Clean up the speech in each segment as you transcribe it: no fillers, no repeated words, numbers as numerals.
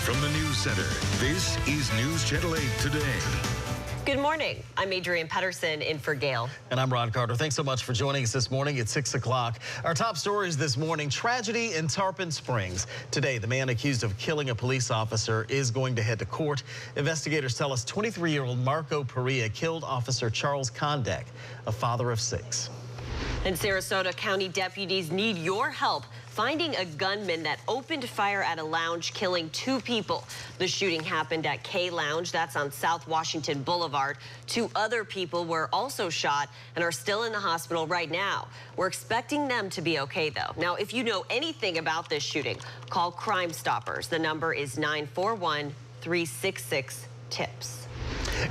From the News Center, this is News Channel 8 Today. Good morning. I'm Adrienne Pedersen in for Gail. And I'm Ron Carter. Thanks so much for joining us this morning at 6 o'clock. Our top stories this morning, tragedy in Tarpon Springs. Today, the man accused of killing a police officer is going to head to court. Investigators tell us 23-year-old Marco Perea killed Officer Charles Kondek, a father of 6. And Sarasota County deputies need your help finding a gunman that opened fire at a lounge, killing 2 people. The shooting happened at K Lounge, that's on South Washington Boulevard. 2 other people were also shot and are still in the hospital right now. We're expecting them to be okay, though. Now, if you know anything about this shooting, call Crime Stoppers. The number is 941-366-TIPS.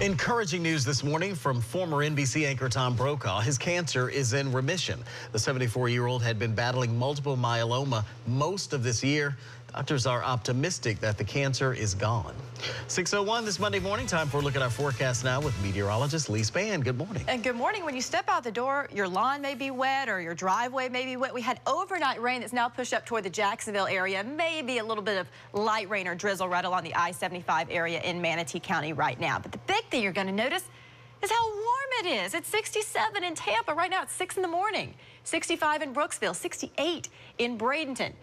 Encouraging news this morning from former NBC anchor Tom Brokaw. His cancer is in remission. The 74-year-old had been battling multiple myeloma most of this year. Doctors are optimistic that the cancer is gone. 6:01 this Monday morning. Time for a look at our forecast now with meteorologist Lee Spann. Good morning. And good morning. When you step out the door, your lawn may be wet or your driveway may be wet. We had overnight rain that's now pushed up toward the Jacksonville area. Maybe a little bit of light rain or drizzle right along the I-75 area in Manatee County right now. But the big thing you're going to notice is how warm it is. It's 67 in Tampa. Right now it's 6 in the morning. 65 in Brooksville, 68 in Bradenton.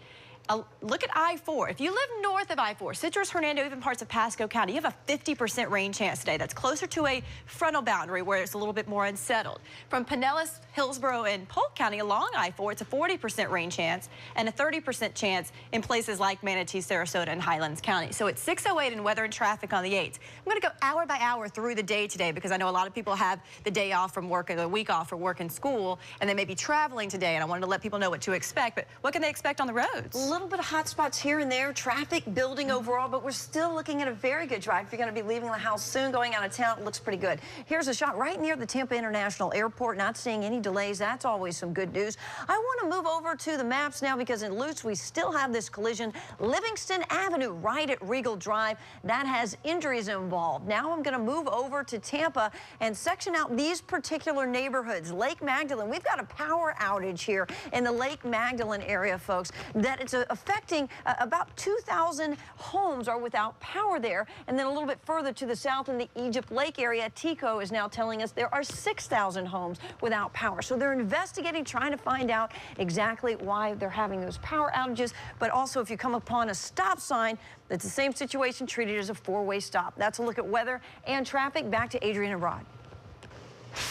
Look at I-4. If you live north of I-4, Citrus, Hernando, even parts of Pasco County, you have a 50% rain chance today. That's closer to a frontal boundary where it's a little bit more unsettled. From Pinellas, Hillsborough, and Polk County along I-4, it's a 40% rain chance and a 30% chance in places like Manatee, Sarasota, and Highlands County. So it's 6:08 in weather and traffic on the 8th. I'm going to go hour by hour through the day today because I know a lot of people have the day off from work or the week off for work and school, and they may be traveling today, and I wanted to let people know what to expect. But what can they expect on the roads? A little bit of hot spots here and there, traffic building overall, but we're still looking at a very good drive. If you're going to be leaving the house soon, going out of town, it looks pretty good. Here's a shot right near the Tampa International Airport, not seeing any delays. That's always some good news. I want to move over to the maps now because in Lutz, we still have this collision. Livingston Avenue right at Regal Drive, that has injuries involved. Now I'm going to move over to Tampa and section out these particular neighborhoods. Lake Magdalene, we've got a power outage here in the Lake Magdalene area, folks, that it's affecting about 2,000 homes are without power there. And then a little bit further to the south in the Egypt Lake area, TECO is now telling us there are 6,000 homes without power. So they're investigating, trying to find out exactly why they're having those power outages. But also, if you come upon a stop sign, that's the same situation, treated as a 4-way stop. That's a look at weather and traffic. Back to Adrienne and Rod.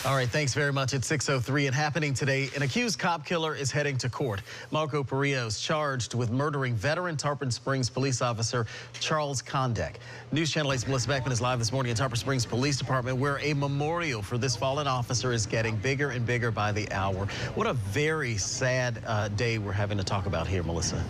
All right, thanks very much. It's 6:03 and happening today. An accused cop killer is heading to court. Marco Perea is charged with murdering veteran Tarpon Springs police officer Charles Kondek. News Channel 8's Melissa Beckman is live this morning in Tarpon Springs Police Department, where a memorial for this fallen officer is getting bigger and bigger by the hour. What a very sad day we're having to talk about here, Melissa.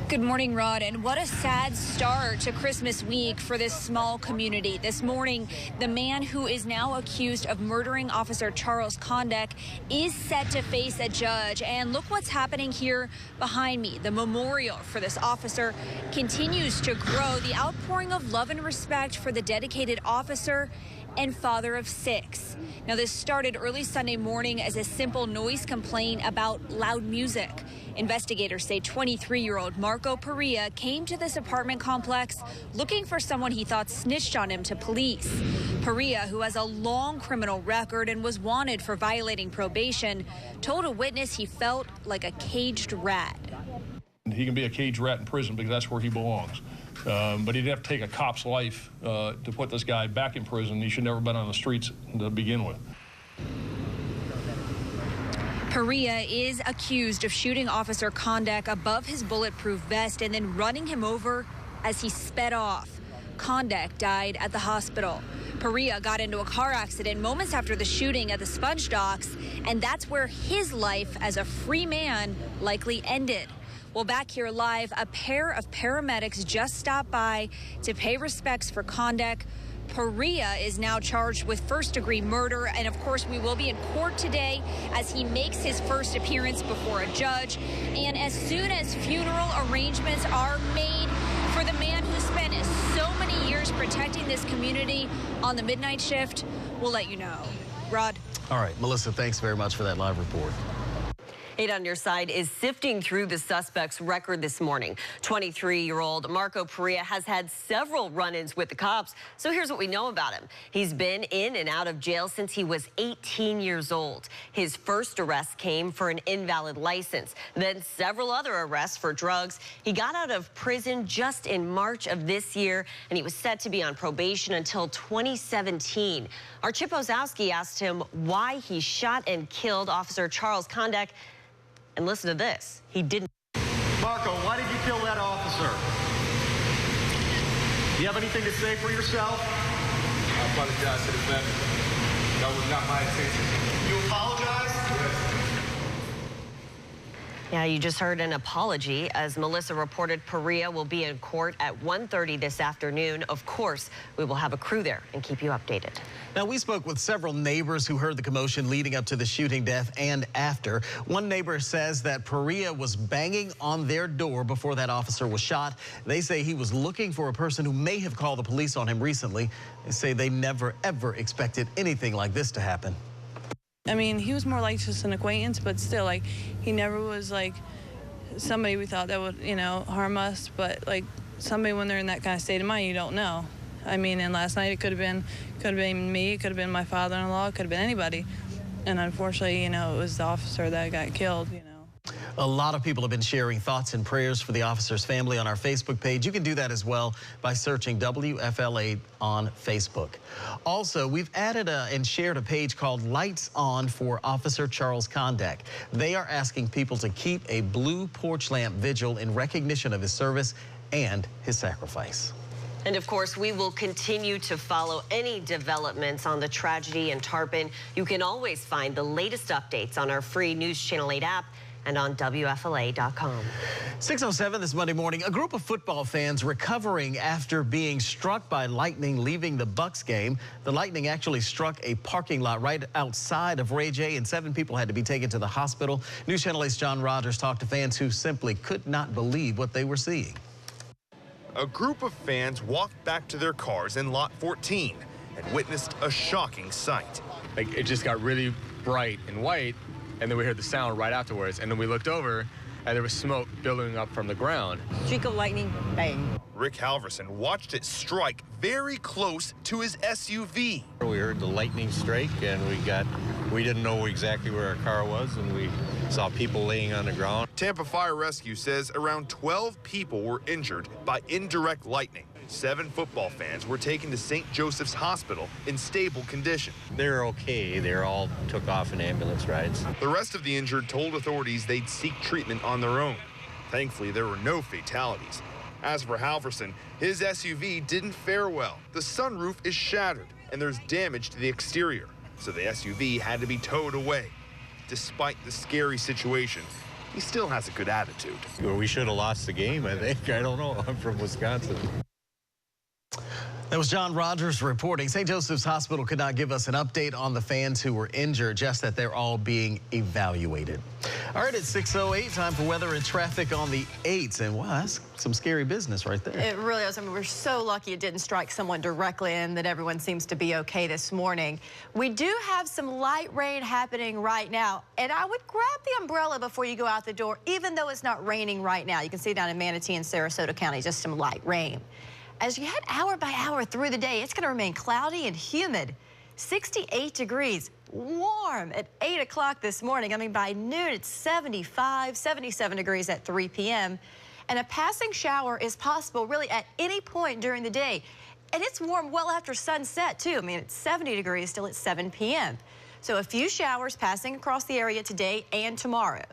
Good morning, Rod, and what a sad start to Christmas week for this small community. This morning, the man who is now accused of murdering Officer Charles Kondek is set to face a judge. And look what's happening here behind me. The memorial for this officer continues to grow. The outpouring of love and respect for the dedicated officer and father of 6. Now, this started early Sunday morning as a simple noise complaint about loud music. Investigators say 23-year-old Marco Perea came to this apartment complex looking for someone he thought snitched on him to police. Perea, who has a long criminal record and was wanted for violating probation, told a witness he felt like a caged rat. He can be a caged rat in prison because that's where he belongs. But he didn't have to take a cop's life to put this guy back in prison. He should never have been on the streets to begin with. Perea is accused of shooting Officer Kondek above his bulletproof vest and then running him over as he sped off. Kondek died at the hospital. Perea got into a car accident moments after the shooting at the Sponge Docks, and that's where his life as a free man likely ended. Well, back here live, a pair of paramedics just stopped by to pay respects for Kondek. Perea is now charged with first-degree murder, and of course we will be in court today as he makes his first appearance before a judge. And as soon as funeral arrangements are made for the man who spent so many years protecting this community on the midnight shift, we'll let you know. Rod. All right, Melissa, thanks very much for that live report. 8 on your side is sifting through the suspect's record this morning. 23-year-old Marco Perea has had several run-ins with the cops. So here's what we know about him. He's been in and out of jail since he was 18 years old. His first arrest came for an invalid license, then several other arrests for drugs. He got out of prison just in March of this year, and he was set to be on probation until 2017. Our Chip Ozowski asked him why he shot and killed Officer Charles Condek. And listen to this. He didn't. Marco, why did you kill that officer? Do you have anything to say for yourself? I apologize to the family. That was not my intention. You apologize? Yes. Yeah, you just heard an apology. As Melissa reported, Perea will be in court at 1:30 this afternoon. Of course, we will have a crew there and keep you updated. Now, we spoke with several neighbors who heard the commotion leading up to the shooting death and after. One neighbor says that Perea was banging on their door before that officer was shot. They say he was looking for a person who may have called the police on him recently. They say they never, ever expected anything like this to happen. I mean, he was more like just an acquaintance, but still, like, he never was like somebody we thought that would, you know, harm us. But like somebody when they're in that kind of state of mind, you don't know. I mean, and last night it could have been me, it could have been my father-in-law, it could have been anybody. And unfortunately, you know, it was the officer that got killed, you know. A lot of people have been sharing thoughts and prayers for the officer's family on our Facebook page. You can do that as well by searching WFLA on Facebook. Also, we've added and shared a page called Lights On for Officer Charles Condek. They are asking people to keep a blue porch lamp vigil in recognition of his service and his sacrifice. And of course, we will continue to follow any developments on the tragedy in Tarpon. You can always find the latest updates on our free News Channel 8 app and on WFLA.com. 6:07 this Monday morning. A group of football fans recovering after being struck by lightning leaving the Bucs game. The lightning actually struck a parking lot right outside of Ray J, and 7 people had to be taken to the hospital. News Channel 8's John Rogers talked to fans who simply could not believe what they were seeing. A group of fans walked back to their cars in lot 14 and witnessed a shocking sight. Like, it just got really bright and white, and then we heard the sound right afterwards, and then we looked over and there was smoke billowing up from the ground. Streak of lightning, bang. Rick Halverson watched it strike very close to his SUV. We heard the lightning strike, and we didn't know exactly where our car was, and we saw people laying on the ground. Tampa Fire Rescue says around 12 people were injured by indirect lightning. 7 football fans were taken to St. Joseph's Hospital in stable condition. They're okay. They all took off in ambulance rides. The rest of the injured told authorities they'd seek treatment on their own. Thankfully, there were no fatalities. As for Halverson, his SUV didn't fare well. The sunroof is shattered, and there's damage to the exterior, so the SUV had to be towed away. Despite the scary situation, he still has a good attitude. We should have lost the game, I think. I don't know. I'm from Wisconsin. That was John Rogers reporting. St. Joseph's Hospital could not give us an update on the fans who were injured, just that they're all being evaluated. All right, it's 6:08, time for weather and traffic on the 8s. And wow, that's some scary business right there. It really is. I mean, we're so lucky it didn't strike someone directly and that everyone seems to be okay this morning. We do have some light rain happening right now, and I would grab the umbrella before you go out the door, even though it's not raining right now. You can see down in Manatee and Sarasota County, just some light rain. As you head hour by hour through the day, it's going to remain cloudy and humid. 68 degrees, warm at 8 o'clock this morning. I mean, by noon, it's 75, 77 degrees at 3 p.m. And a passing shower is possible really at any point during the day. And it's warm well after sunset, too. I mean, it's 70 degrees still at 7 p.m. So a few showers passing across the area today and tomorrow.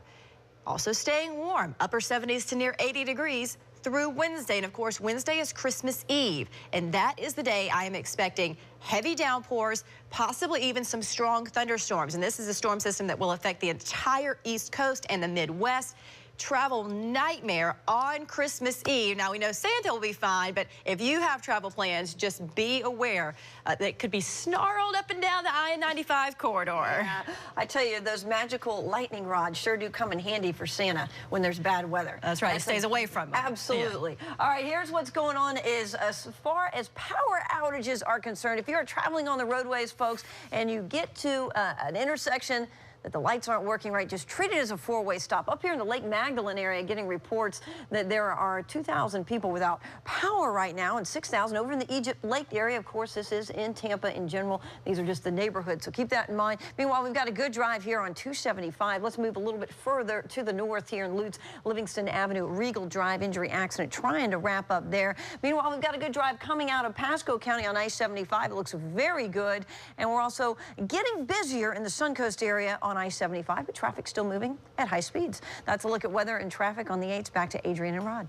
Also staying warm, upper 70s to near 80 degrees through Wednesday. And of course, Wednesday is Christmas Eve, and that is the day I am expecting heavy downpours, possibly even some strong thunderstorms. And this is a storm system that will affect the entire East Coast and the Midwest. Travel nightmare on Christmas Eve. Now, we know Santa will be fine, but if you have travel plans, just be aware that it could be snarled up and down the I-95 corridor. Yeah. I tell you, those magical lightning rods sure do come in handy for Santa when there's bad weather. That's right. It stays away from them. Absolutely. Yeah. All right, here's what's going on is as far as power outages are concerned, if you're traveling on the roadways, folks, and you get to an intersection that the lights aren't working right, just treat it as a four-way stop. Up here in the Lake Magdalene area, getting reports that there are 2,000 people without power right now and 6,000 over in the Egypt Lake area. Of course, this is in Tampa in general. These are just the neighborhoods, so keep that in mind. Meanwhile, we've got a good drive here on 275. Let's move a little bit further to the north here in Lutz, Livingston Avenue, Regal Drive, injury accident, trying to wrap up there. Meanwhile, we've got a good drive coming out of Pasco County on I-75. It looks very good, and we're also getting busier in the Suncoast area on I-75, but traffic still moving at high speeds. That's a look at weather and traffic on the 8s. Back to Adrian and Rod.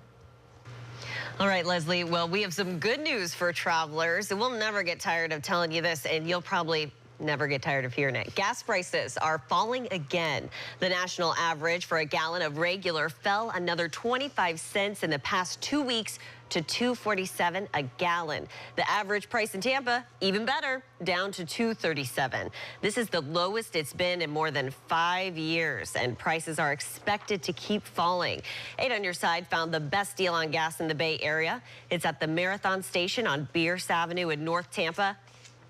All right, Leslie, well, we have some good news for travelers, and we'll never get tired of telling you this, and you'll probably never get tired of hearing it. Gas prices are falling again. The national average for a gallon of regular fell another 25 cents in the past 2 weeks to $2.47 a gallon. The average price in Tampa, even better, down to $2.37. This is the lowest it's been in more than 5 years, and prices are expected to keep falling. 8 on Your Side found the best deal on gas in the Bay Area. It's at the Marathon Station on Bierce Avenue in North Tampa.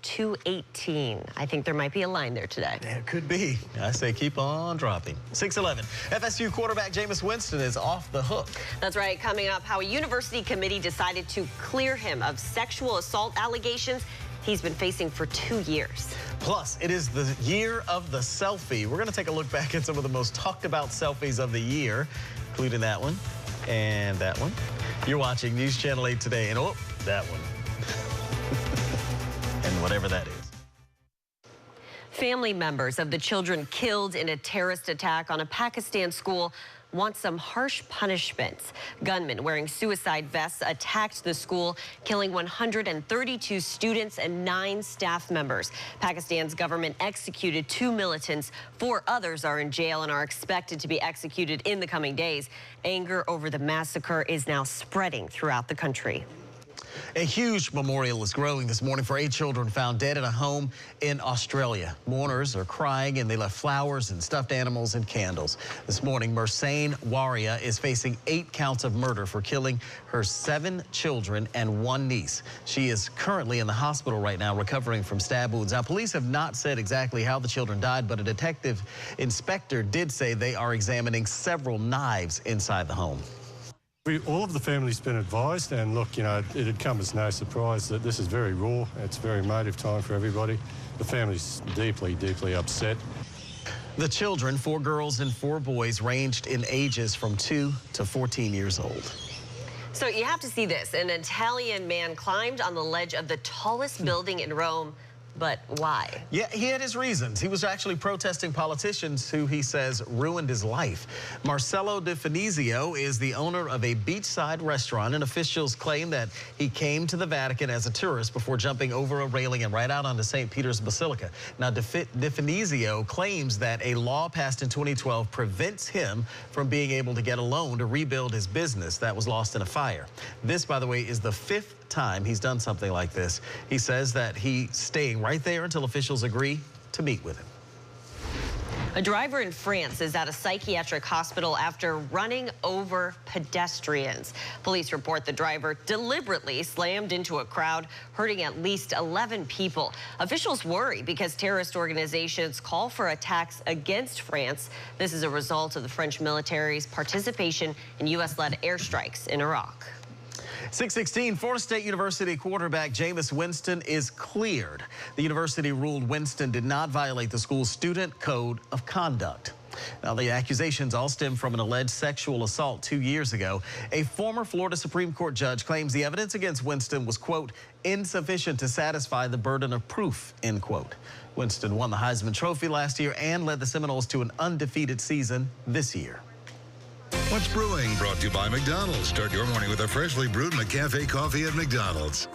$2.18. I think there might be a line there today. There could be. I say keep on dropping. 6:11. FSU quarterback Jameis Winston is off the hook. That's right. Coming up, how a university committee decided to clear him of sexual assault allegations he's been facing for 2 years. Plus, it is the year of the selfie. We're going to take a look back at some of the most talked about selfies of the year, including that one and that one. You're watching News Channel 8 today, and oh, that one. And whatever that is. Family members of the children killed in a terrorist attack on a Pakistan school want some harsh punishments. Gunmen wearing suicide vests attacked the school, killing 132 students and 9 staff members. Pakistan's government executed 2 militants. 4 others are in jail and are expected to be executed in the coming days. Anger over the massacre is now spreading throughout the country. A huge memorial is growing this morning for 8 children found dead in a home in Australia. Mourners are crying, and they left flowers and stuffed animals and candles. This morning, Mersane Waria is facing 8 counts of murder for killing her 7 children and 1 niece. She is currently in the hospital right now recovering from stab wounds. Now, police have not said exactly how the children died, but a detective inspector did say they are examining several knives inside the home. All of the family's been advised, and look, you know, it had come as no surprise that this is very raw. It's a very emotive time for everybody. The family's deeply, deeply upset. The children, 4 girls and 4 boys, ranged in ages from 2 to 14 years old. So you have to see this. An Italian man climbed on the ledge of the tallest building in Rome. But why? Yeah, he had his reasons. He was actually protesting politicians who he says ruined his life. Marcello Di Finizio is the owner of a beachside restaurant, and officials claim that he came to the Vatican as a tourist before jumping over a railing and right out onto St. Peter's Basilica. Now, Di Finizio claims that a law passed in 2012 prevents him from being able to get a loan to rebuild his business that was lost in a fire. This, by the way, is the 5th time he's done something like this. He says that he's staying right there until officials agree to meet with him. A driver in France is at a psychiatric hospital after running over pedestrians. Police report the driver deliberately slammed into a crowd, hurting at least 11 people. Officials worry because terrorist organizations call for attacks against France. This is a result of the French military's participation in U.S.-led airstrikes in Iraq. 6:16, Florida State University quarterback Jameis Winston is cleared. The university ruled Winston did not violate the school's student code of conduct. Now, the accusations all stem from an alleged sexual assault 2 years ago. A former Florida Supreme Court judge claims the evidence against Winston was, quote, insufficient to satisfy the burden of proof, end quote. Winston won the Heisman Trophy last year and led the Seminoles to an undefeated season this year. What's Brewing, brought to you by McDonald's. Start your morning with a freshly brewed McCafe coffee at McDonald's.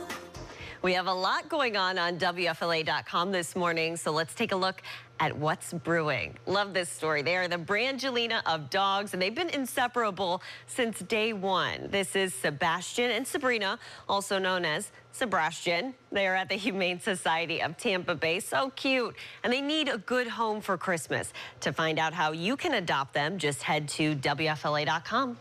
We have a lot going on WFLA.com this morning, so let's take a look at what's brewing. Love this story. They are the Brangelina of dogs, and they've been inseparable since day one. This is Sebastian and Sabrina, also known as Sebastian. They are at the Humane Society of Tampa Bay. So cute. And they need a good home for Christmas. To find out how you can adopt them, just head to WFLA.com.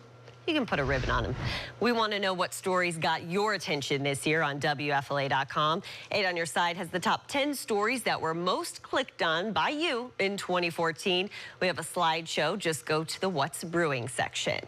you can put a ribbon on them. We want to know what stories got your attention this year on WFLA.com. 8 on your side has the top 10 stories that were most clicked on by you in 2014. We have a slideshow. Just go to the What's Brewing section.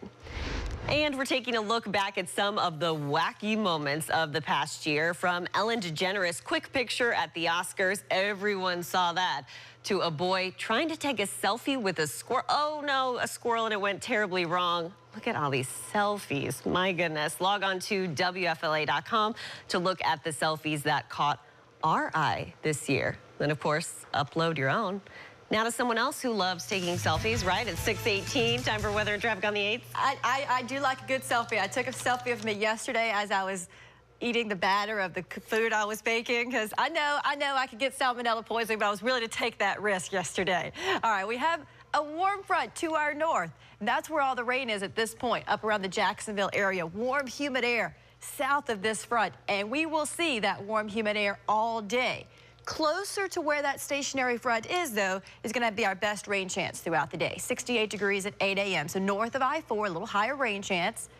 And we're taking a look back at some of the wacky moments of the past year. From Ellen DeGeneres' quick picture at the Oscars, everyone saw that, to a boy trying to take a selfie with a squirrel. Oh no, a squirrel, and it went terribly wrong. Look at all these selfies. My goodness. Log on to WFLA.com to look at the selfies that caught our eye this year. Then, of course, upload your own. Now to someone else who loves taking selfies, right? It's 6:18, time for weather and traffic on the 8th. I do like a good selfie. I took a selfie of me yesterday as I was eating the batter of the food I was baking, because I know I could get salmonella poisoning, but I was willing to take that risk yesterday. All right, we have a warm front to our north. And that's where all the rain is at this point, up around the Jacksonville area. Warm, humid air south of this front, and we will see that warm, humid air all day. Closer to where that stationary front is, though, is going to be our best rain chance throughout the day. 68 degrees at 8 a.m. So north of I-4, a little higher rain chance,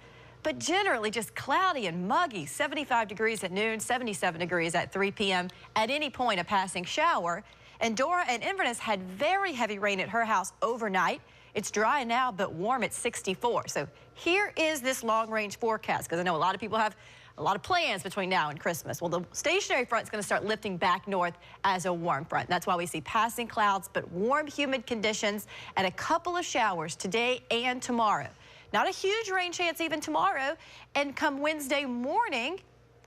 but generally just cloudy and muggy. 75 degrees at noon, 77 degrees at 3 p.m. At any point, a passing shower. And Dora in Inverness had very heavy rain at her house overnight. It's dry now, but warm at 64. So here is this long-range forecast, because I know a lot of people have a lot of plans between now and Christmas. Well, the stationary front is going to start lifting back north as a warm front. That's why we see passing clouds, but warm, humid conditions and a couple of showers today and tomorrow. Not a huge rain chance even tomorrow. And come Wednesday morning,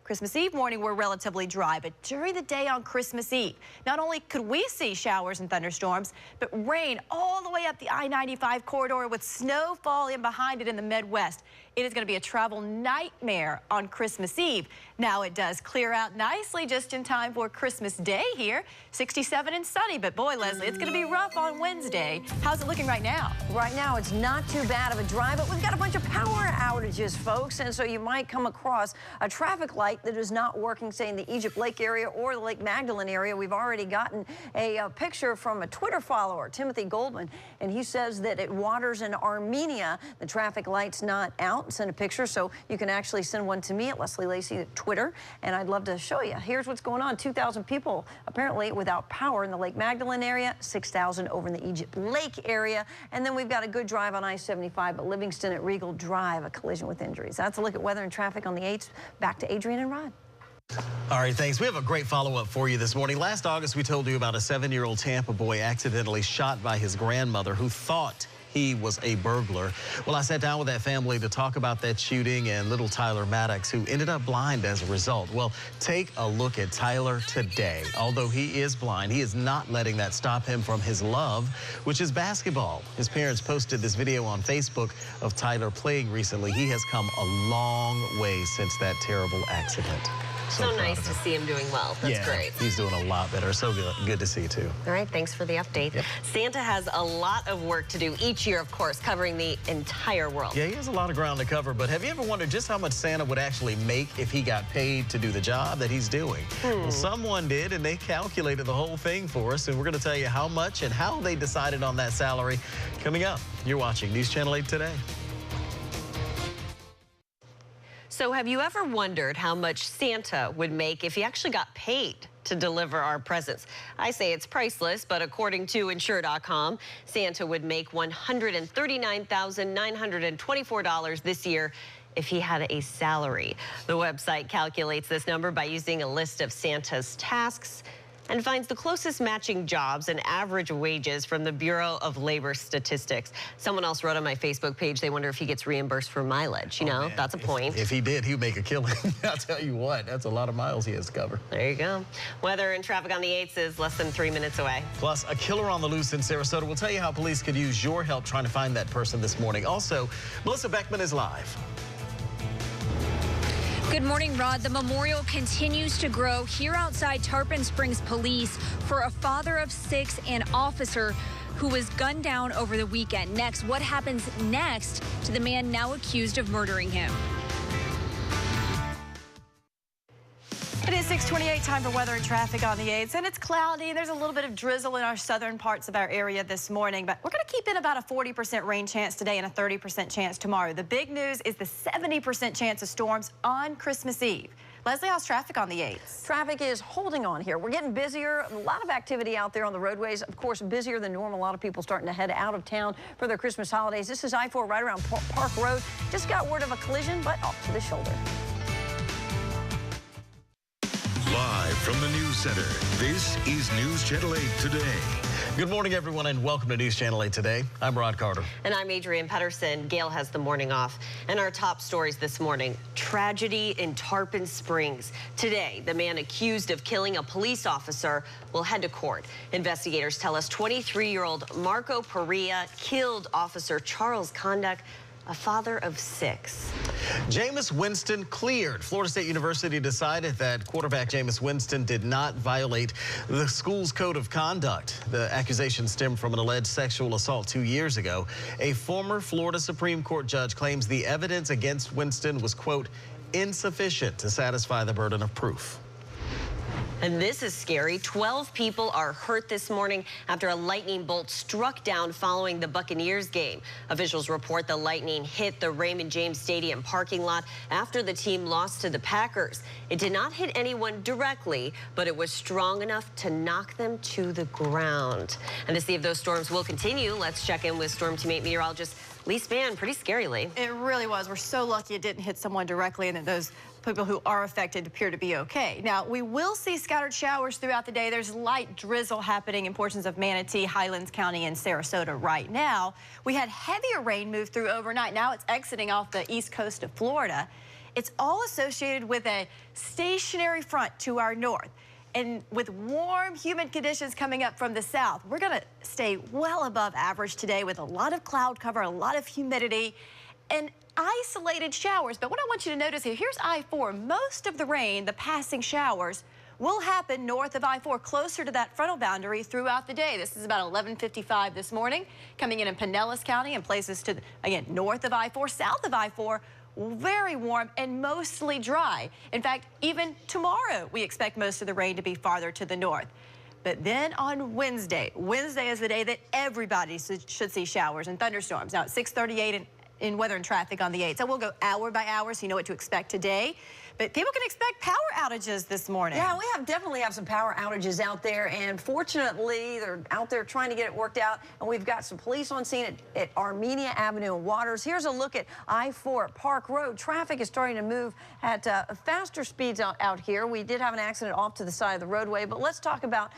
Christmas Eve morning, we're relatively dry, but during the day on Christmas Eve, not only could we see showers and thunderstorms, but rain all the way up the I-95 corridor with snowfall in behind it in the Midwest. It is going to be a travel nightmare on Christmas Eve. Now it does clear out nicely just in time for Christmas Day here. 67 and sunny, but boy, Leslie, it's going to be rough on Wednesday. How's it looking right now? Right now, it's not too bad of a drive, but we've got a bunch of power outages, folks, and so you might come across a traffic light that is not working, say, in the Egypt Lake area or the Lake Magdalene area. We've already gotten a picture from a Twitter follower, Timothy Goldman, and he says that at Waters in Armenia, the traffic light's not out. Send a picture, so you can actually send one to me at Leslie Lacey at Twitter, and I'd love to show you. Here's what's going on. 2,000 people apparently without power in the Lake Magdalene area, 6,000 over in the Egypt Lake area, and then we've got a good drive on I-75 at Livingston at Regal Drive, a collision with injuries. That's a look at weather and traffic on the 8th. Back to Adrian and Rod. All right, thanks. We have a great follow-up for you this morning. Last August, we told you about a 7-year-old Tampa boy accidentally shot by his grandmother who thought he was a burglar. Well, I sat down with that family to talk about that shooting and little Tyler Maddox, who ended up blind as a result. Well, take a look at Tyler today. Although he is blind, he is not letting that stop him from his love, which is basketball. His parents posted this video on Facebook of Tyler playing recently. He has come a long way since that terrible accident. So nice to see him doing well. That's great. He's doing a lot better. So good to see, too. All right, thanks for the update. Yep. Santa has a lot of work to do each year, of course, covering the entire world. Yeah, he has a lot of ground to cover, but have you ever wondered just how much Santa would actually make if he got paid to do the job that he's doing? Well, someone did, and they calculated the whole thing for us, and we're going to tell you how much and how they decided on that salary coming up. You're watching News Channel 8 Today. So have you ever wondered how much Santa would make if he actually got paid to deliver our presents? I say it's priceless, but according to Insure.com, Santa would make $139,924 this year if he had a salary. The website calculates this number by using a list of Santa's tasks and finds the closest matching jobs and average wages from the Bureau of Labor Statistics. Someone else wrote on my Facebook page, they wonder if he gets reimbursed for mileage. You know, that's a point. If he did, he would make a killing. I'll tell you what, that's a lot of miles he has to cover. There you go. Weather and traffic on the 8s is less than 3 minutes away. Plus, a killer on the loose in Sarasota. We'll tell you how police could use your help trying to find that person this morning. Also, Melissa Beckman is live. Good morning, Rod. The memorial continues to grow here outside Tarpon Springs Police for a father of 6 and officer who was gunned down over the weekend. Next, what happens next to the man now accused of murdering him? It is 6:28, time for weather and traffic on the 8s, and it's cloudy. There's a little bit of drizzle in our southern parts of our area this morning, but we're going to keep in about a 40% rain chance today and a 30% chance tomorrow. The big news is the 70% chance of storms on Christmas Eve. Leslie, how's traffic on the 8s? Traffic is holding on here. We're getting busier. A lot of activity out there on the roadways. Of course, busier than normal. A lot of people starting to head out of town for their Christmas holidays. This is I-4 right around Park Road. Just got word of a collision, but off to the shoulder. Live from the News Center, this is News Channel 8 Today. Good morning, everyone, and welcome to News Channel 8 Today. I'm Rod Carter. And I'm Adrienne Pedersen. Gail has the morning off. And our top stories this morning, tragedy in Tarpon Springs. Today, the man accused of killing a police officer will head to court. Investigators tell us 23-year-old Marco Perea killed Officer Charles Conduck, a father of 6. Jameis Winston cleared. Florida State University decided that quarterback Jameis Winston did not violate the school's code of conduct. The accusation stemmed from an alleged sexual assault 2 years ago. A former Florida Supreme Court judge claims the evidence against Winston was, quote, insufficient to satisfy the burden of proof. And this is scary. 12 people are hurt this morning after a lightning bolt struck down following the Buccaneers game. Officials report the lightning hit the Raymond James Stadium parking lot after the team lost to the Packers. It did not hit anyone directly, but it was strong enough to knock them to the ground. And to see if those storms will continue, let's check in with storm teammate meteorologist Lee Spann. Pretty scary, Lee. It really was. We're so lucky it didn't hit someone directly and that those people who are affected appear to be okay. Now, we will see scattered showers throughout the day. There's light drizzle happening in portions of Manatee, Highlands County, and Sarasota right now. We had heavier rain move through overnight. Now it's exiting off the east coast of Florida. It's all associated with a stationary front to our north. And with warm, humid conditions coming up from the south, we're going to stay well above average today with a lot of cloud cover, a lot of humidity, and isolated showers. But what I want you to notice here, here's I-4. Most of the rain, the passing showers, will happen north of I-4, closer to that frontal boundary throughout the day. This is about 11:55 this morning, coming in Pinellas County and places to, again, north of I-4, south of I-4. Very warm and mostly dry. In fact, even tomorrow, we expect most of the rain to be farther to the north. But then on Wednesday is the day that everybody should see showers and thunderstorms. Now, it's 6:38 in weather and traffic on the 8th. So we'll go hour by hour so you know what to expect today. But people can expect power outages this morning. Yeah, we definitely have some power outages out there, and fortunately, they're out there trying to get it worked out, and we've got some police on scene at Armenia Avenue and Waters. Here's a look at I-4 at Park Road. Traffic is starting to move at faster speeds out here. We did have an accident off to the side of the roadway, but let's talk about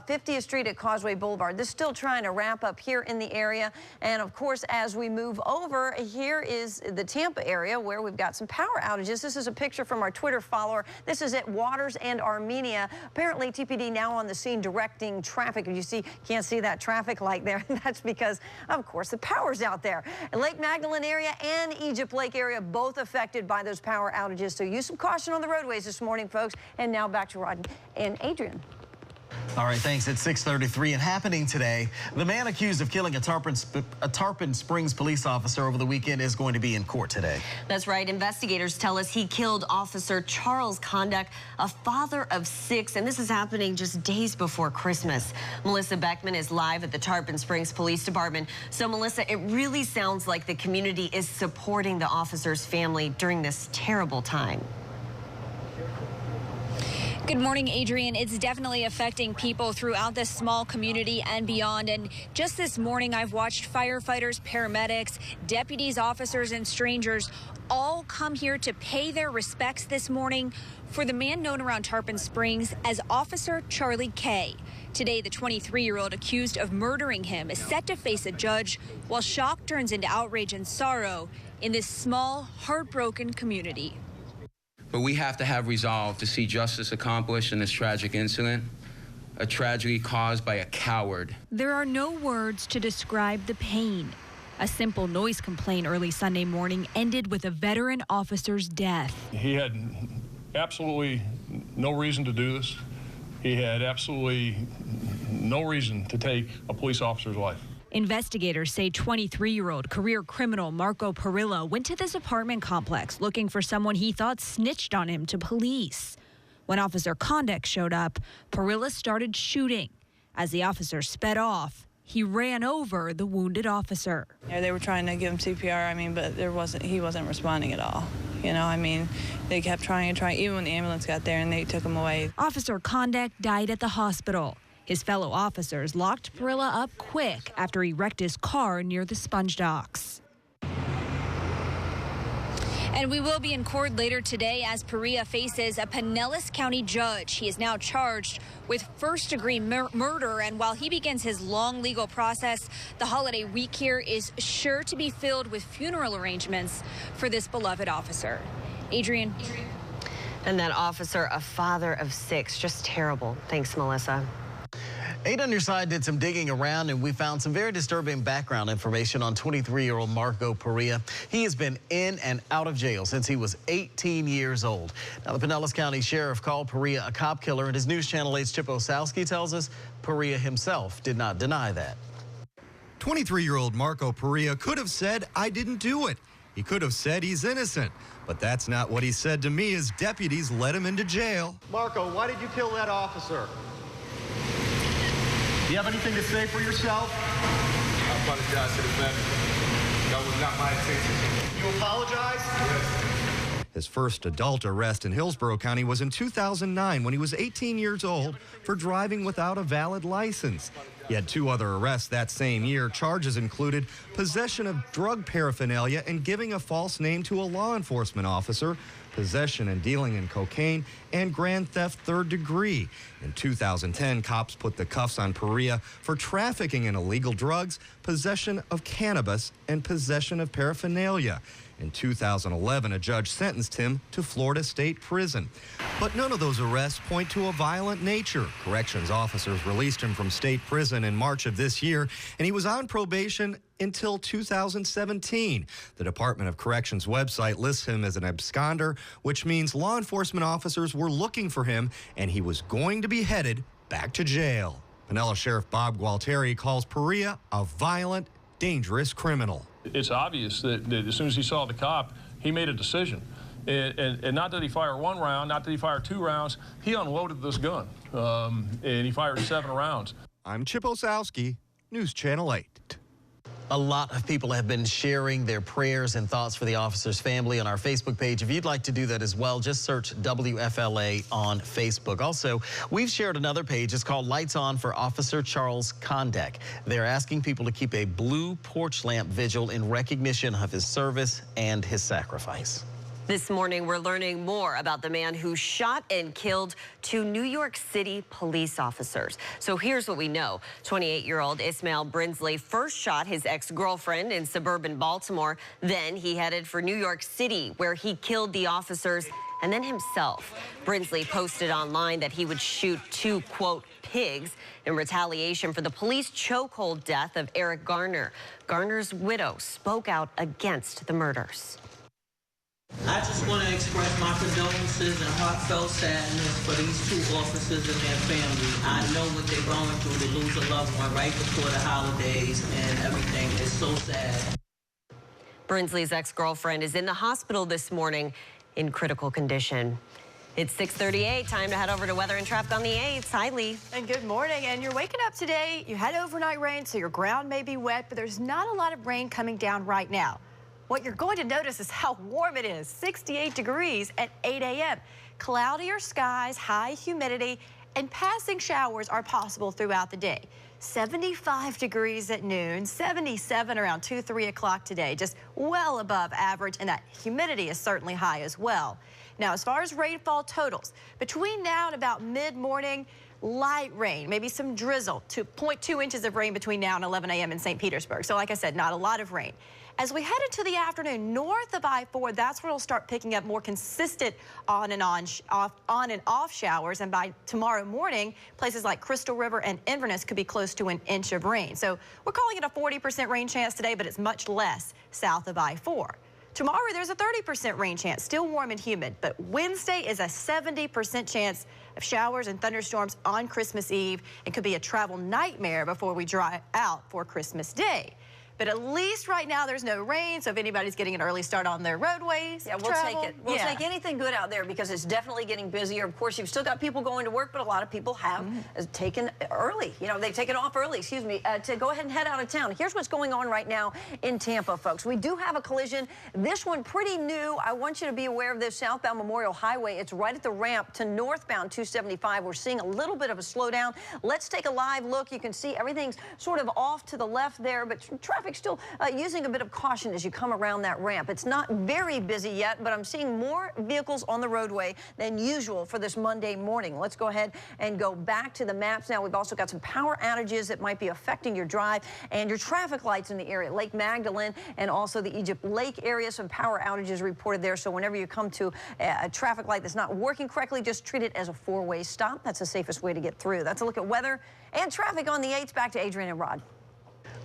50th Street at Causeway Boulevard. This is still trying to wrap up here in the area, and of course, as we move over, here is the Tampa area where we've got some power outages. This is a picture from our Twitter follower. This is at Waters and Armenia. Apparently, TPD now on the scene directing traffic. You can't see that traffic light there. That's because, of course, the power's out there. Lake Magdalene area and Egypt Lake area both affected by those power outages. So use some caution on the roadways this morning, folks. And now back to Rod and Adrienne. All right, thanks. It's 6:33 and happening today. The man accused of killing a Tarpon Springs police officer over the weekend is going to be in court today. That's right. Investigators tell us he killed Officer Charles Conduck, a father of 6, and this is happening just days before Christmas. Melissa Beckman is live at the Tarpon Springs Police Department. So, Melissa, it really sounds like the community is supporting the officer's family during this terrible time. Good morning, Adrienne. It's definitely affecting people throughout this small community and beyond. And just this morning, I've watched firefighters, paramedics, deputies, officers, and strangers all come here to pay their respects this morning for the man known around Tarpon Springs as Officer Charlie K. Today, the 23-year-old accused of murdering him is set to face a judge while shock turns into outrage and sorrow in this small, heartbroken community. But we have to have resolve to see justice accomplished in this tragic incident, a tragedy caused by a coward. There are no words to describe the pain. A simple noise complaint early Sunday morning ended with a veteran officer's death. He had absolutely no reason to do this. He had absolutely no reason to take a police officer's life. Investigators say 23-year-old career criminal Marco Perea went to this apartment complex looking for someone he thought snitched on him to police. When Officer Condek showed up, Parilla started shooting. As the officer sped off, he ran over the wounded officer. Yeah, they were trying to give him CPR, but he wasn't responding at all. They kept trying and trying, even when the ambulance got there and they took him away. Officer Condek died at the hospital. His fellow officers locked Parilla up quick after he wrecked his car near the sponge docks. And we will be in court later today as Parilla faces a Pinellas County judge. He is now charged with first-degree murder. And while he begins his long legal process, the holiday week here is sure to be filled with funeral arrangements for this beloved officer. Adrian. And that officer, a father of 6, just terrible. Thanks, Melissa. 8 on your side did some digging around, and we found some very disturbing background information on 23-year-old Marco Parilla. He has been in and out of jail since he was 18 years old. Now, the Pinellas County Sheriff called Parilla a cop killer, and his News Channel 8's Chip Osowski tells us Parilla himself did not deny that. 23-year-old Marco Parilla could have said, "I didn't do it." He could have said he's innocent. But that's not what he said to me as deputies led him into jail. Marco, why did you kill that officer? Do you have anything to say for yourself? I apologize to the family. That was not my intention. You apologize? Yes. His first adult arrest in Hillsborough County was in 2009 when he was 18 years old for driving without a valid license. He had 2 other arrests that same year. Charges included possession of drug paraphernalia and giving a false name to a law enforcement officer, possession and dealing in cocaine, and grand theft 3rd degree. In 2010, cops put the cuffs on Parilla for trafficking in illegal drugs, possession of cannabis, and possession of paraphernalia. In 2011, a judge sentenced him to Florida State Prison. But none of those arrests point to a violent nature. Corrections officers released him from state prison in March of this year, and he was on probation until 2017. The Department of Corrections website lists him as an absconder, which means law enforcement officers were looking for him, and he was going to be headed back to jail. Pinellas Sheriff Bob Gualtieri calls Parilla a violent, dangerous criminal. It's obvious that as soon as he saw the cop, he made a decision. And not that he fired 1 round, not that he fired 2 rounds, he unloaded this gun, and he fired 7 rounds. I'm Chip Osowski, News Channel 8. A lot of people have been sharing their prayers and thoughts for the officer's family on our Facebook page. If you'd like to do that as well, just search WFLA on Facebook. Also, we've shared another page. It's called Lights On for Officer Charles Condek. They're asking people to keep a blue porch lamp vigil in recognition of his service and his sacrifice. This morning, we're learning more about the man who shot and killed 2 New York City police officers. So here's what we know. 28-year-old Ismail Brinsley first shot his ex-girlfriend in suburban Baltimore. Then he headed for New York City, where he killed the officers and then himself. Brinsley posted online that he would shoot 2, quote, pigs in retaliation for the police chokehold death of Eric Garner. Garner's widow spoke out against the murders. I just want to express my condolences and heartfelt sadness for these 2 officers and their family. I know what they're going through to lose a loved one right before the holidays, and everything is so sad. Brinsley's ex-girlfriend is in the hospital this morning in critical condition. It's 6:38. Time to head over to weather and traffic on the 8s. Hi, Lee. And good morning. And you're waking up today. You had overnight rain, so your ground may be wet, but there's not a lot of rain coming down right now. What you're going to notice is how warm it is, 68 degrees at 8 a.m. Cloudier skies, high humidity, and passing showers are possible throughout the day. 75 degrees at noon, 77 around 2, 3 o'clock today, just well above average, and that humidity is certainly high as well. Now, as far as rainfall totals, between now and about mid-morning, light rain, maybe some drizzle, 0.2 inches of rain between now and 11 a.m. in St. Petersburg. So like I said, not a lot of rain. As we head into the afternoon, north of I-4, that's where it'll start picking up more consistent on and off showers. And by tomorrow morning, places like Crystal River and Inverness could be close to an inch of rain. So we're calling it a 40% rain chance today, but it's much less south of I-4. Tomorrow, there's a 30% rain chance, still warm and humid. But Wednesday is a 70% chance of showers and thunderstorms on Christmas Eve. It could be a travel nightmare before we dry out for Christmas Day. But at least right now there's no rain, so if anybody's getting an early start on their roadways, yeah, we'll take it. We'll take anything good out there because it's definitely getting busier. Of course, you've still got people going to work, but a lot of people have taken early. You know, they've taken off early, excuse me, to go ahead and head out of town. Here's what's going on right now in Tampa, folks. We do have a collision. This one pretty new. I want you to be aware of this southbound Memorial Highway. It's right at the ramp to northbound 275. We're seeing a little bit of a slowdown. Let's take a live look. You can see everything's sort of off to the left there, but traffic's still using a bit of caution as you come around that ramp. It's not very busy yet, but I'm seeing more vehicles on the roadway than usual for this Monday morning. Let's go ahead and go back to the maps now. We've also got some power outages that might be affecting your drive and your traffic lights in the area. Lake Magdalene and also the Egypt Lake area, some power outages reported there. So whenever you come to a traffic light that's not working correctly, just treat it as a four-way stop. That's the safest way to get through. That's a look at weather and traffic on the 8s. Back to Adrian and Rod.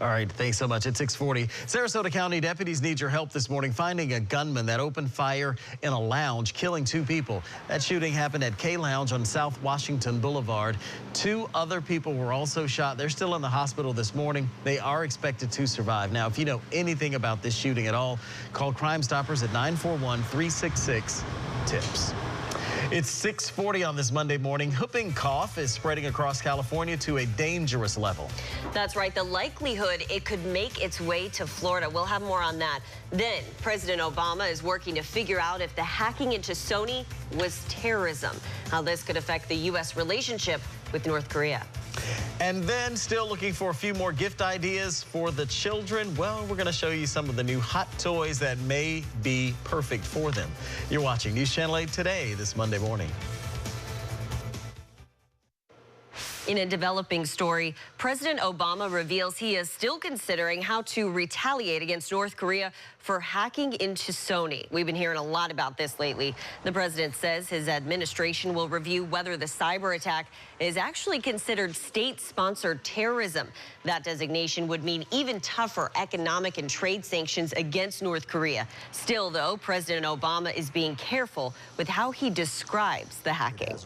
All right, thanks so much. At 6:40, Sarasota County deputies need your help this morning finding a gunman that opened fire in a lounge, killing 2 people. That shooting happened at K Lounge on South Washington Boulevard. 2 other people were also shot. They're still in the hospital this morning. They are expected to survive. Now, if you know anything about this shooting at all, call Crime Stoppers at 941-366-TIPS. It's 6:40 on this Monday morning. Whooping cough is spreading across California to a dangerous level. That's right. The likelihood it could make its way to Florida. We'll have more on that. Then President Obama is working to figure out if the hacking into Sony was terrorism, how this could affect the U.S. relationship with North Korea. And then still looking for a few more gift ideas for the children. Well, we're going to show you some of the new hot toys that may be perfect for them. You're watching News Channel 8 today, this Monday morning. In a developing story, President Obama reveals he is still considering how to retaliate against North Korea for hacking into Sony. We've been hearing a lot about this lately. The president says his administration will review whether the cyber attack is actually considered state-sponsored terrorism. That designation would mean even tougher economic and trade sanctions against North Korea. Still, though, President Obama is being careful with how he describes the hacking.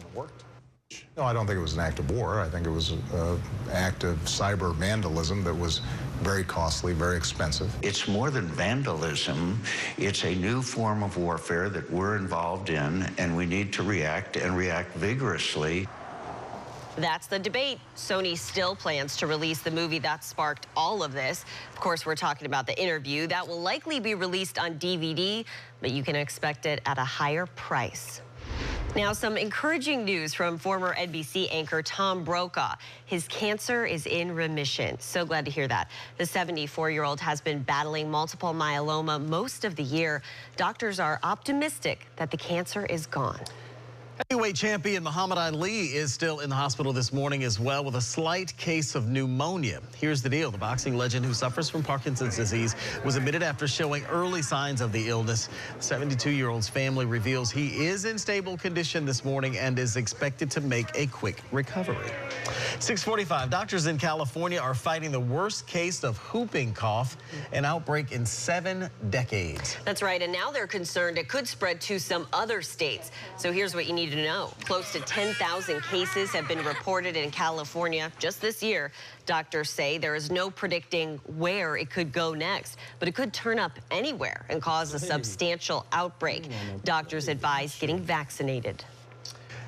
No, I don't think it was an act of war. I think it was an act of cyber vandalism that was very costly, very expensive. It's more than vandalism. It's a new form of warfare that we're involved in, and we need to react and react vigorously. That's the debate. Sony still plans to release the movie that sparked all of this. Of course, we're talking about the interview. That will likely be released on DVD, but you can expect it at a higher price. Now, some encouraging news from former NBC anchor Tom Brokaw. His cancer is in remission. So glad to hear that. The 74-year-old has been battling multiple myeloma most of the year. Doctors are optimistic that the cancer is gone. Heavyweight champion Muhammad Ali is still in the hospital this morning as well with a slight case of pneumonia. Here's the deal. The boxing legend who suffers from Parkinson's disease was admitted after showing early signs of the illness. The 72-year-old's family reveals he is in stable condition this morning and is expected to make a quick recovery. 6:45. Doctors in California are fighting the worst case of whooping cough, an outbreak in 7 decades. That's right. And now they're concerned it could spread to some other states. So here's what you need to know. Close to 10,000 cases have been reported in California just this year. Doctors say there is no predicting where it could go next, but it could turn up anywhere and cause a substantial outbreak. Doctors advise getting vaccinated.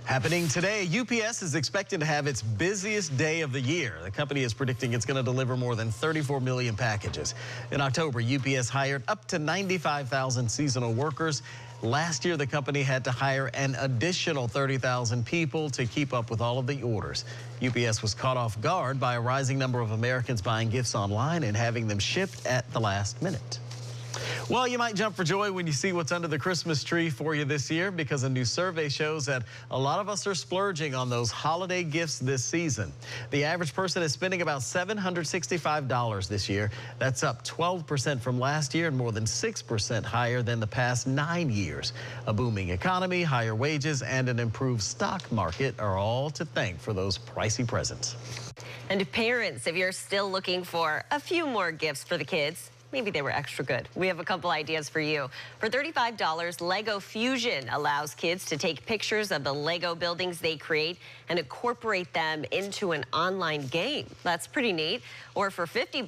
Happening today, UPS is expected to have its busiest day of the year. The company is predicting it's going to deliver more than 34 million packages. In October, UPS hired up to 95,000 seasonal workers. Last year, the company had to hire an additional 30,000 people to keep up with all of the orders. UPS was caught off guard by a rising number of Americans buying gifts online and having them shipped at the last minute. Well, you might jump for joy when you see what's under the Christmas tree for you this year, because a new survey shows that a lot of us are splurging on those holiday gifts this season. The average person is spending about $765 this year. That's up 12% from last year and more than 6% higher than the past 9 years. A booming economy, higher wages, and an improved stock market are all to thank for those pricey presents. And parents, if you're still looking for a few more gifts for the kids, maybe they were extra good. We have a couple ideas for you. For $35, Lego Fusion allows kids to take pictures of the Lego buildings they create and incorporate them into an online game. That's pretty neat. Or for $50,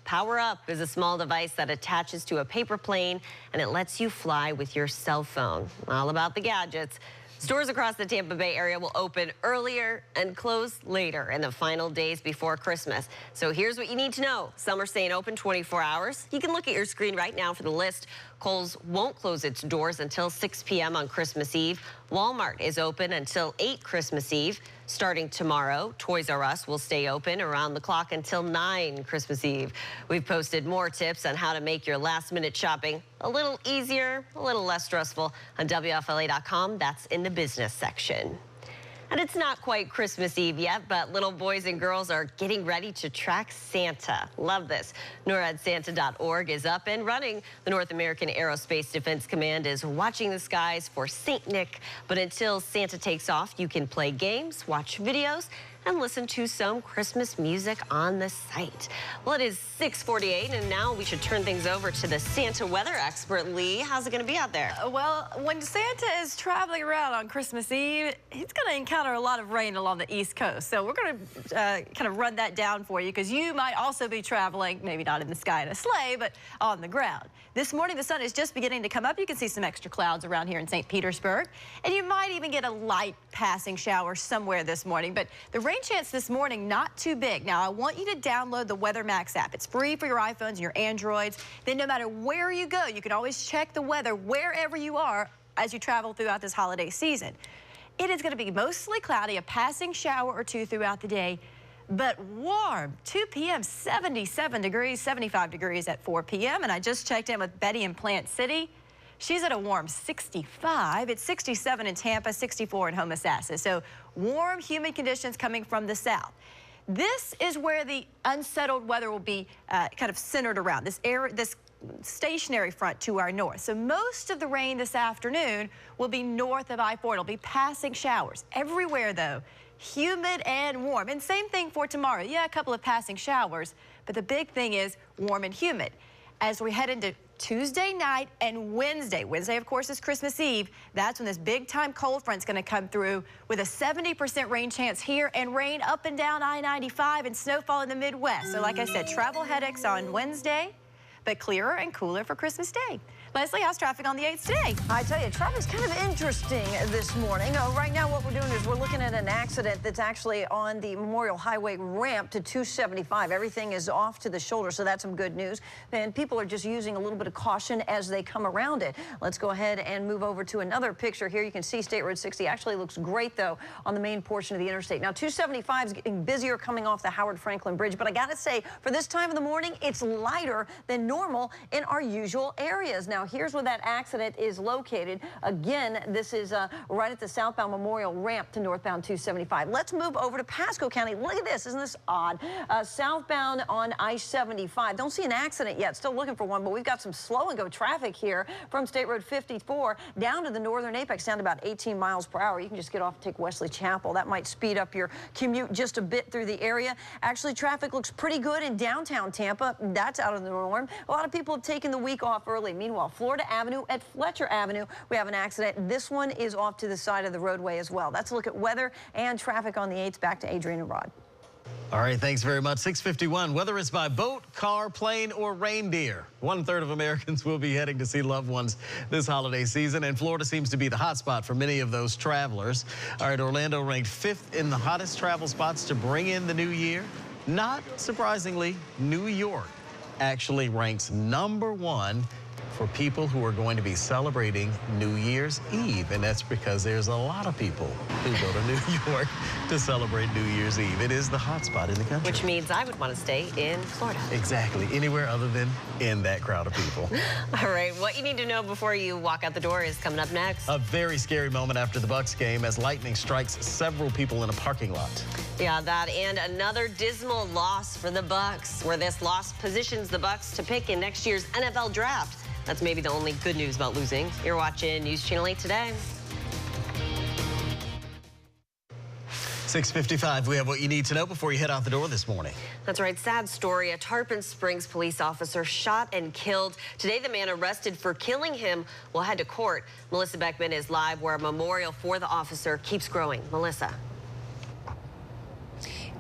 Power Up is a small device that attaches to a paper plane and it lets you fly with your cell phone. All about the gadgets. Stores across the Tampa Bay area will open earlier and close later in the final days before Christmas. So here's what you need to know. Some are staying open 24 hours. You can look at your screen right now for the list. Kohl's won't close its doors until 6 p.m. on Christmas Eve. Walmart is open until 8 Christmas Eve. Starting tomorrow, Toys R Us will stay open around the clock until 9 Christmas Eve. We've posted more tips on how to make your last-minute shopping a little easier, a little less stressful on WFLA.com. That's in the business section. And it's not quite Christmas Eve yet, but little boys and girls are getting ready to track Santa. Love this. NORADSanta.org is up and running. The North American Aerospace Defense Command is watching the skies for St. Nick. But until Santa takes off, you can play games, watch videos, and listen to some Christmas music on the site. Well, it is 6:48, and now we should turn things over to the Santa weather expert, Lee. How's it going to be out there? Well, when Santa is traveling around on Christmas Eve, he's going to encounter a lot of rain along the East Coast. So we're going to kind of run that down for you because you might also be traveling, maybe not in the sky in a sleigh, but on the ground. This morning, the sun is just beginning to come up. You can see some extra clouds around here in St. Petersburg, and you might even get a light passing shower somewhere this morning. But the rain chance this morning, not too big. Now, I want you to download the Weather Max app. It's free for your iPhones and your Androids. Then no matter where you go, you can always check the weather wherever you are as you travel throughout this holiday season. It is going to be mostly cloudy, a passing shower or two throughout the day, but warm. 2 p.m., 77 degrees, 75 degrees at 4 p.m. And I just checked in with Betty in Plant City. She's at a warm 65. It's 67 in Tampa, 64 in Homosassa. So warm, humid conditions coming from the south. This is where the unsettled weather will be kind of centered around, this stationary front to our north. So most of the rain this afternoon will be north of I-4. It'll be passing showers. Everywhere, though, humid and warm. And same thing for tomorrow. Yeah, a couple of passing showers, but the big thing is warm and humid. As we head into Tuesday night and Wednesday. Wednesday, of course, is Christmas Eve. That's when this big-time cold front's going to come through with a 70% rain chance here and rain up and down I-95 and snowfall in the Midwest. So like I said, travel headaches on Wednesday, but clearer and cooler for Christmas Day. Leslie, how's traffic on the 8th today? I tell you, traffic's kind of interesting this morning. Right now, what we're doing is we're looking at an accident that's actually on the Memorial Highway ramp to 275. Everything is off to the shoulder, so that's some good news. And people are just using a little bit of caution as they come around it. Let's go ahead and move over to another picture here. You can see State Road 60 actually looks great, though, on the main portion of the interstate. Now, 275 is getting busier coming off the Howard Franklin Bridge, but I got to say, for this time of the morning, it's lighter than normal in our usual areas. Now, here's where that accident is located. Again, this is right at the southbound Memorial ramp to northbound 275. Let's move over to Pasco County. Look at this. Isn't this odd? Southbound on I-75. Don't see an accident yet. Still looking for one, but we've got some slow-and-go traffic here from State Road 54 down to the northern apex, down to about 18 miles per hour. You can just get off and take Wesley Chapel. That might speed up your commute just a bit through the area. Actually, traffic looks pretty good in downtown Tampa. That's out of the norm. A lot of people have taken the week off early. Meanwhile, Florida Avenue at Fletcher Avenue, we have an accident. This one is off to the side of the roadway as well. That's a look at weather and traffic on the 8th. Back to Adrian and Rod. All right, thanks very much. 6:51. Whether it's by boat, car, plane, or reindeer, 1/3 of Americans will be heading to see loved ones this holiday season, and Florida seems to be the hot spot for many of those travelers. All right, Orlando ranked 5th in the hottest travel spots to bring in the new year. Not surprisingly, New York actually ranks #1 for people who are going to be celebrating New Year's Eve. And that's because there's a lot of people who go to New York to celebrate New Year's Eve. It is the hot spot in the country. Which means I would want to stay in Florida. Exactly. Anywhere other than in that crowd of people. All right. What you need to know before you walk out the door is coming up next. A very scary moment after the Bucs game as lightning strikes several people in a parking lot. Yeah, that and another dismal loss for the Bucs, where this loss positions the Bucs to pick in next year's NFL draft. That's maybe the only good news about losing. You're watching News Channel 8 today. 6:55, we have what you need to know before you head out the door this morning. That's right. Sad story. A Tarpon Springs police officer shot and killed. Today, the man arrested for killing him will head to court. Melissa Beckman is live where a memorial for the officer keeps growing. Melissa.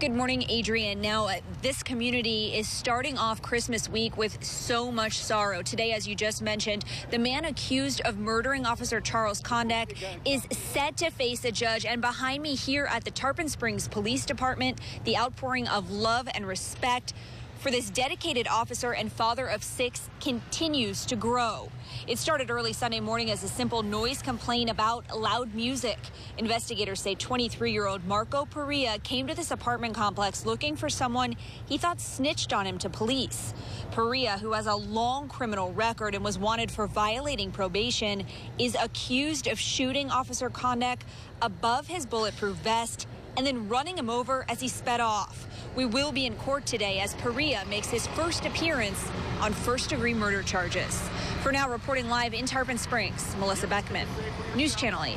Good morning, Adrian. Now, this community is starting off Christmas week with so much sorrow. Today, as you just mentioned, the man accused of murdering Officer Charles Condek is set to face a judge. And behind me here at the Tarpon Springs Police Department, the outpouring of love and respect for this dedicated officer and father of 6 continues to grow. It started early Sunday morning as a simple noise complaint about loud music. Investigators say 23-year-old Marco Perea came to this apartment complex looking for someone he thought snitched on him to police. Perea, who has a long criminal record and was wanted for violating probation, is accused of shooting Officer Condek above his bulletproof vest and then running him over as he sped off. We will be in court today as Perea makes his first appearance on first-degree murder charges. For now, reporting live in Tarpon Springs, Melissa Beckman, News Channel 8.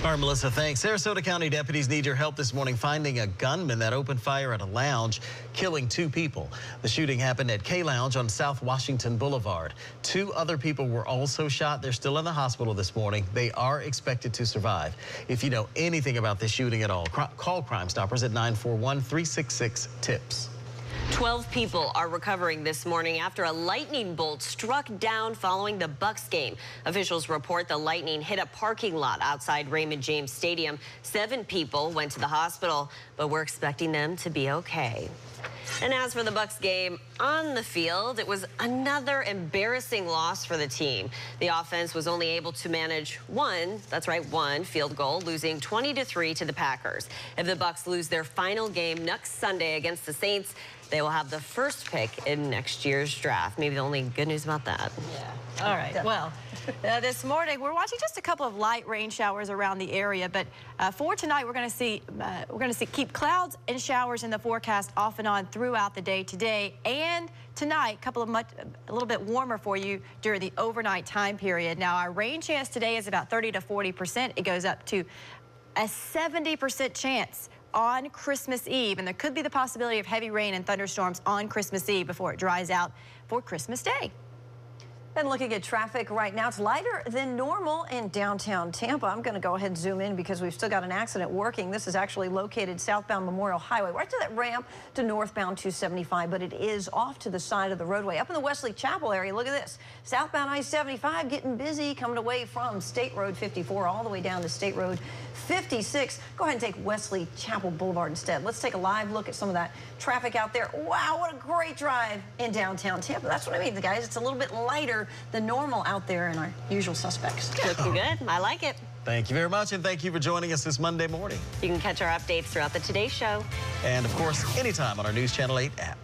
All right, Melissa, thanks. Sarasota County deputies need your help this morning finding a gunman that opened fire at a lounge, killing 2 people. The shooting happened at K Lounge on South Washington Boulevard. 2 other people were also shot. They're still in the hospital this morning. They are expected to survive. If you know anything about this shooting at all, call Crime Stoppers at 941-366-TIPS. 12 people are recovering this morning after a lightning bolt struck down following the Bucs game. Officials report the lightning hit a parking lot outside Raymond James Stadium. 7 people went to the hospital, but we're expecting them to be okay. And as for the Bucs game on the field, it was another embarrassing loss for the team. The offense was only able to manage one field goal, losing 20-3 to the Packers. If the Bucs lose their final game next Sunday against the Saints, they will have the first pick in next year's draft. Maybe the only good news about that. Yeah. All right. Well, this morning we're watching just a couple of light rain showers around the area, but for tonight we're going to see keep clouds and showers in the forecast off and on throughout the day today and tonight. A little bit warmer for you during the overnight time period. Now our rain chance today is about 30 to 40%. It goes up to a 70% chance on Christmas Eve, and there could be the possibility of heavy rain and thunderstorms on Christmas Eve before it dries out for Christmas Day. And looking at traffic right now, it's lighter than normal in downtown Tampa. I'm going to go ahead and zoom in because we've still got an accident working. This is actually located southbound Memorial Highway, right to that ramp to northbound 275, but it is off to the side of the roadway. Up in the Wesley Chapel area, look at this. Southbound I-75 getting busy coming away from State Road 54 all the way down to State Road 56. Go ahead and take Wesley Chapel Boulevard instead. Let's take a live look at some of that traffic out there. Wow, what a great drive in downtown Tampa. That's what I mean, guys. It's a little bit lighter than normal out there in our usual suspects. Looking good. I like it. Thank you very much, and thank you for joining us this Monday morning. You can catch our updates throughout the Today Show. And, of course, anytime on our News Channel 8 app.